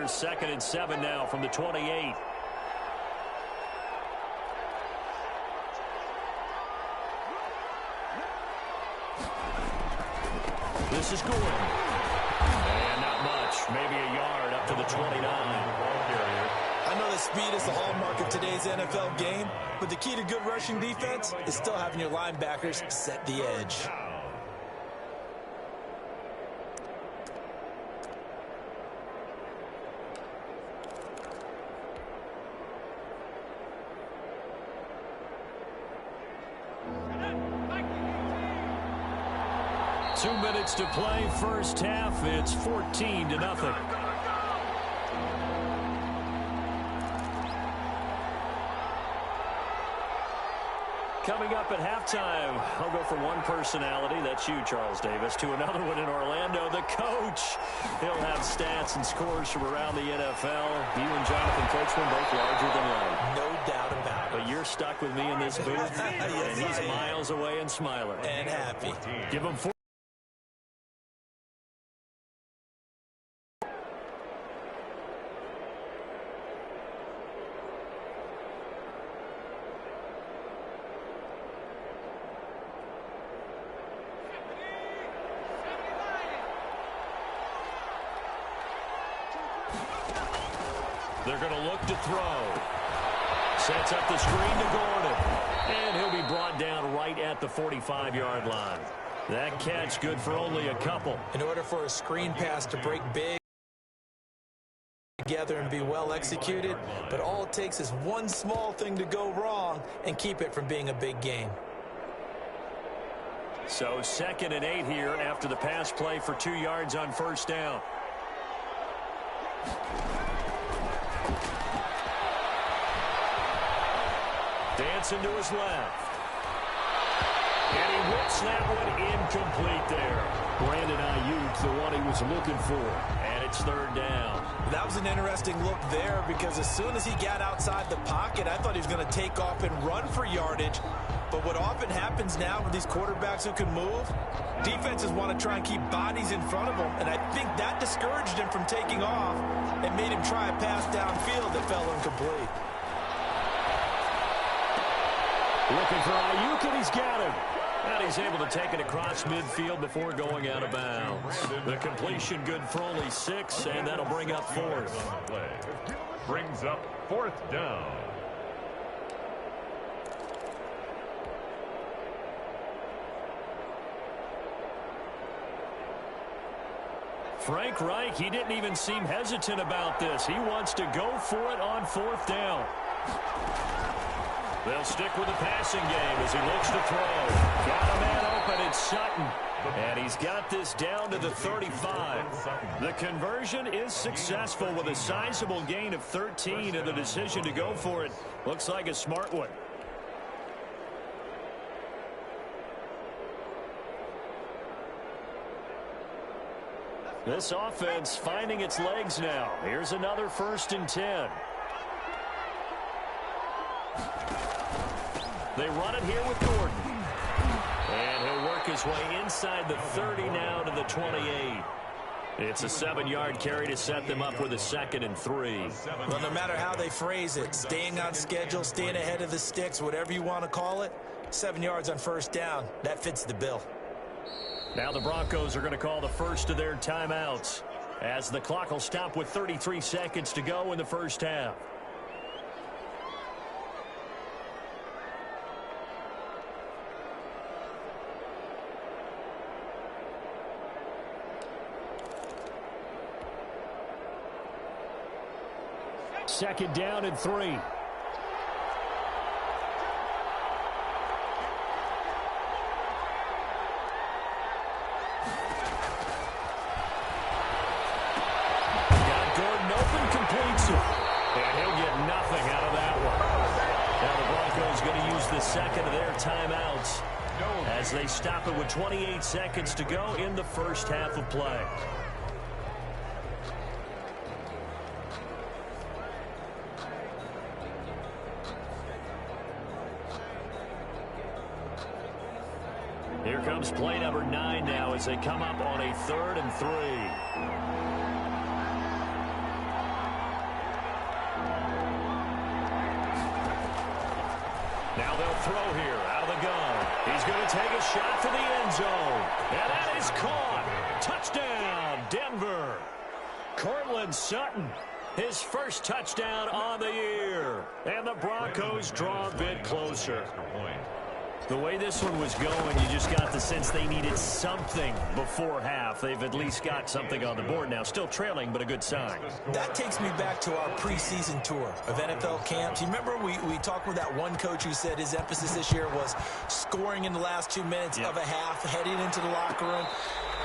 Here's 2nd and 7 now from the 28. This is Gordon. And not much. Maybe a yard up to the 29. I know that speed is the hallmark of today's NFL game, but the key to good rushing defense is still having your linebackers set the edge. Two minutes to play, first half. It's 14-0. Coming up at halftime, I'll go from one personality, that's you, Charles Davis, to another one in Orlando, the coach. He'll have stats and scores from around the NFL. You and Jonathan Coachman both larger than life. No doubt about it. But you're stuck with me in this booth, Yes, and he's miles away and smiling. And happy. Give him 4. They're going to look to throw. Sets up the screen to Gordon. And he'll be brought down right at the 45-yard line. That catch good for only a couple. In order for a screen pass to break big together and be well executed, but all it takes is one small thing to go wrong and keep it from being a big gain. So 2nd and 8 here after the pass play for 2 yards on first down. Dancing to his left. And he whips that one incomplete there. Brandon Ayuk, the one he was looking for. And it's 3rd down. That was an interesting look there because as soon as he got outside the pocket, I thought he was going to take off and run for yardage. But what often happens now with these quarterbacks who can move, defenses want to try and keep bodies in front of them. And I think that discouraged him from taking off and made him try a pass downfield that fell incomplete. Looking for Ayuk, and he's got him. And he's able to take it across midfield before going out of bounds. The completion good for only 6, and that'll bring up 4th. Brings up 4th down. Frank Reich, he didn't even seem hesitant about this. He wants to go for it on 4th down. They'll stick with the passing game as he looks to throw. Got a man open, it's Sutton. And he's got this down to the 35. The conversion is successful with a sizable gain of 13, and the decision to go for it looks like a smart one. This offense finding its legs now. Here's another 1st and 10. They run it here with Gordon. And he'll work his way inside the 30 now to the 28. It's a 7-yard carry to set them up with a 2nd and 3. Well, no matter how they phrase it, staying on schedule, staying ahead of the sticks, whatever you want to call it, 7 yards on 1st down, that fits the bill. Now the Broncos are going to call the first of their timeouts as the clock will stop with 33 seconds to go in the first half. Second down and 3. Completes it. And he'll get nothing out of that one. Now the Broncos going to use the 2nd of their timeouts as they stop it with 28 seconds to go in the first half of play. Here comes play number 9 now as they come up on a 3rd and 3. Now they'll throw here out of the gun. He's going to take a shot for the end zone. And that is caught. Touchdown, Denver. Cortland Sutton, his first touchdown on the year. And the Broncos draw a bit closer. The way this one was going, you just got the sense they needed something before half. They've at least got something on the board now. Still trailing, but a good sign. That takes me back to our preseason tour of NFL camps. You remember we talked with that one coach who said his emphasis this year was scoring in the last 2 minutes of a half, heading into the locker room.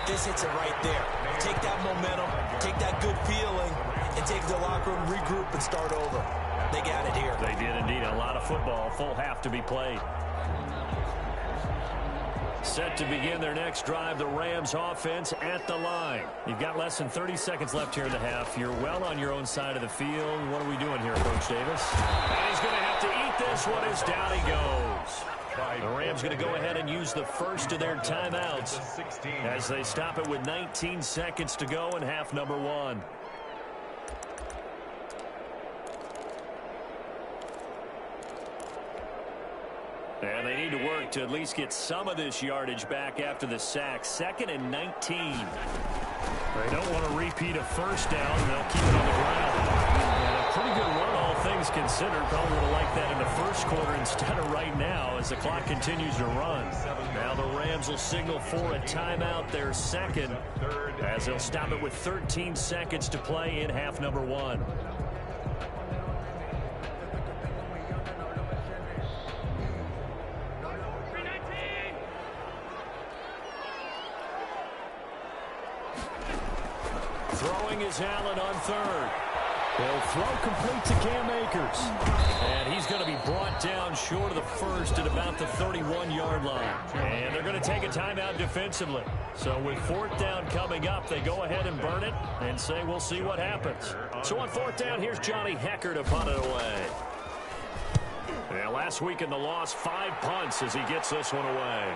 This hits it right there. Take that momentum, take that good feeling, and take the locker room, regroup, and start over. They got it here. They did indeed. A lot of football, full half to be played. Set to begin their next drive, the Rams offense at the line. You've got less than 30 seconds left here in the half. You're well on your own side of the field. What are we doing here, Coach Davis? And he's going to have to eat this one as down he goes. The Rams going to go ahead and use the first of their timeouts as they stop it with 19 seconds to go in half number 1. And they need to work to at least get some of this yardage back after the sack. 2nd and 19. They don't want to repeat a first down. They'll keep it on the ground. And a pretty good run, all things considered. Probably would have liked that in the first quarter instead of right now as the clock continues to run. Now the Rams will signal for a timeout, their second, as they'll stop it with 13 seconds to play in half number 1. Throwing is Allen on third. He'll throw complete to Cam Akers. And he's going to be brought down short of the first at about the 31-yard line. And they're going to take a timeout defensively. So with 4th down coming up, they go ahead and burn it and say we'll see what happens. So on 4th down, here's Johnny Hecker to punt it away. And last week in the loss, 5 punts as he gets this one away.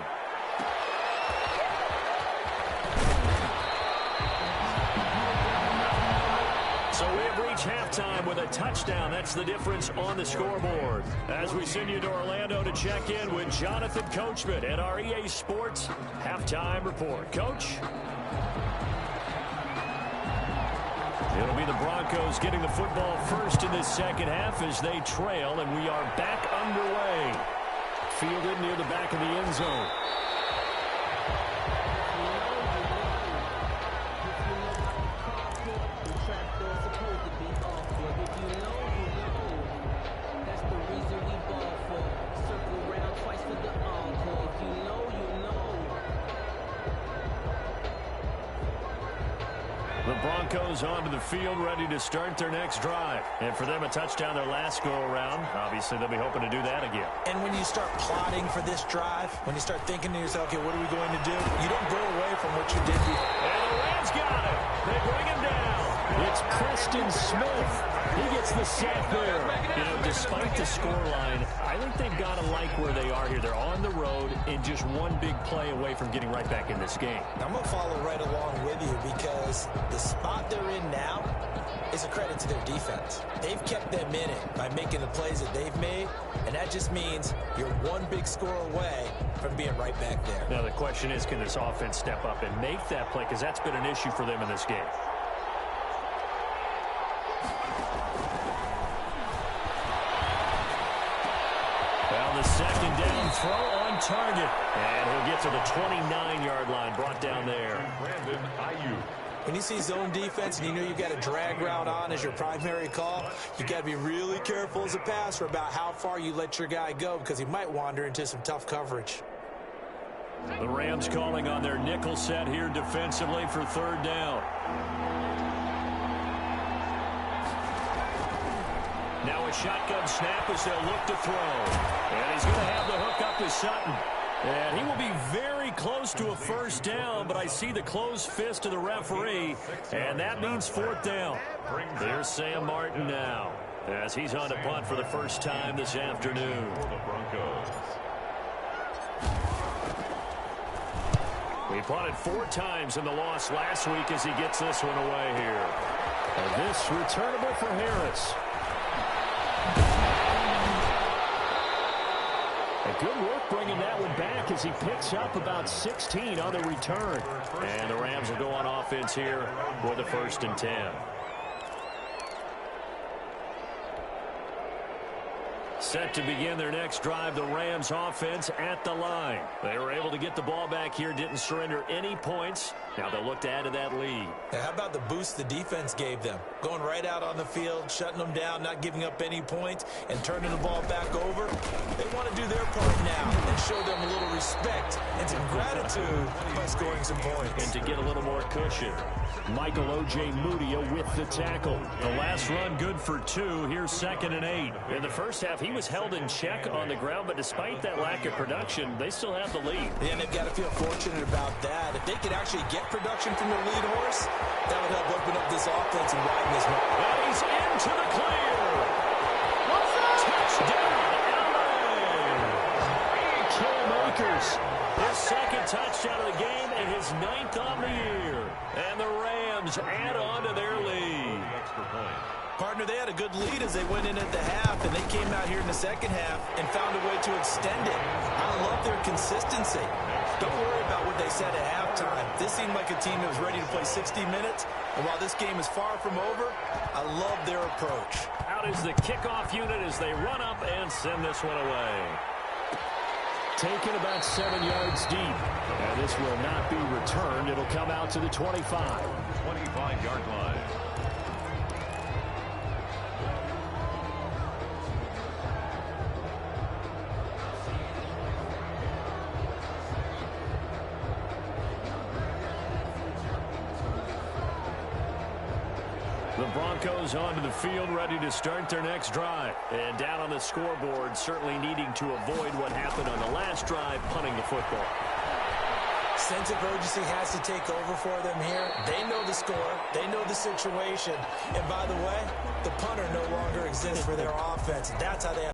So we have reached halftime with a touchdown. That's the difference on the scoreboard. As we send you to Orlando to check in with Jonathan Coachman at our EA Sports Halftime Report. Coach? It'll be the Broncos getting the football first in this second half as they trail, and we are back underway. Fielded near the back of the end zone. The Broncos onto the field, ready to start their next drive. And for them, a touchdown their last go-around. Obviously, they'll be hoping to do that again. And when you start plotting for this drive, when you start thinking to yourself, okay, what are we going to do? You don't go away from what you did before. And the Rams got it. They bring him down. It's Preston Smith. He gets the sack there. You know, despite the scoreline, I think they've got to like where they are here. They're on the road and just one big play away from getting right back in this game. I'm going to follow right along with you because the spot they're in now is a credit to their defense. They've kept them in it by making the plays that they've made, and that just means you're one big score away from being right back there. Now the question is, can this offense step up and make that play? Because that's been an issue for them in this game. Well, the second down throw on target. And he'll get to the 29-yard line, brought down there. When you see zone defense and you know you've got a drag route on as your primary call, you got to be really careful as a passer about how far you let your guy go because he might wander into some tough coverage. The Rams calling on their nickel set here defensively for 3rd down. Now a shotgun snap as they'll look to throw. And he's going to have the hook up to Sutton. And he will be very close to a first down, but I see the closed fist of the referee, and that means 4th down. There's Sam Martin now as he's on to punt for the first time this afternoon. He punted 4 times in the loss last week as he gets this one away here. And this returnable for Harris. And good work bringing that one back as he picks up about 16 on the return. And the Rams will go on offense here with a 1st and 10. Set to begin their next drive, the Rams offense at the line. They were able to get the ball back here, didn't surrender any points. Now they'll look to add to that lead. How about the boost the defense gave them? Going right out on the field, shutting them down, not giving up any points, and turning the ball back over. They want to do their part now and show them a little respect and some gratitude by scoring some points. And to get a little more cushion, Michael O.J. Mudia with the tackle. The last run good for 2. Here's 2nd and 8. In the first half, he was held in check on the ground, but despite that lack of production, they still have the lead. And they've got to feel fortunate about that. If they could actually get production from their lead horse, that would help open up this offense and widen this one. And he's into the clear. Touchdown, LA. Cam Akers, his 2nd touchdown of the game and his 9th on the year. And the Rams add on to their lead. Extra point. Partner, they had a good lead as they went in at the half, and they came out here in the second half and found a way to extend it. I love their consistency. Don't worry about what they said at halftime. This seemed like a team that was ready to play 60 minutes, and while this game is far from over, I love their approach. Out is the kickoff unit as they run up and send this one away. Taken about 7 yards deep, and this will not be returned. It'll come out to the 25. 25-yard line. The Broncos onto the field, ready to start their next drive. And down on the scoreboard, certainly needing to avoid what happened on the last drive, punting the football. Sense of urgency has to take over for them here. They know the score. They know the situation. And by the way, the punter no longer exists for their offense. That's how they have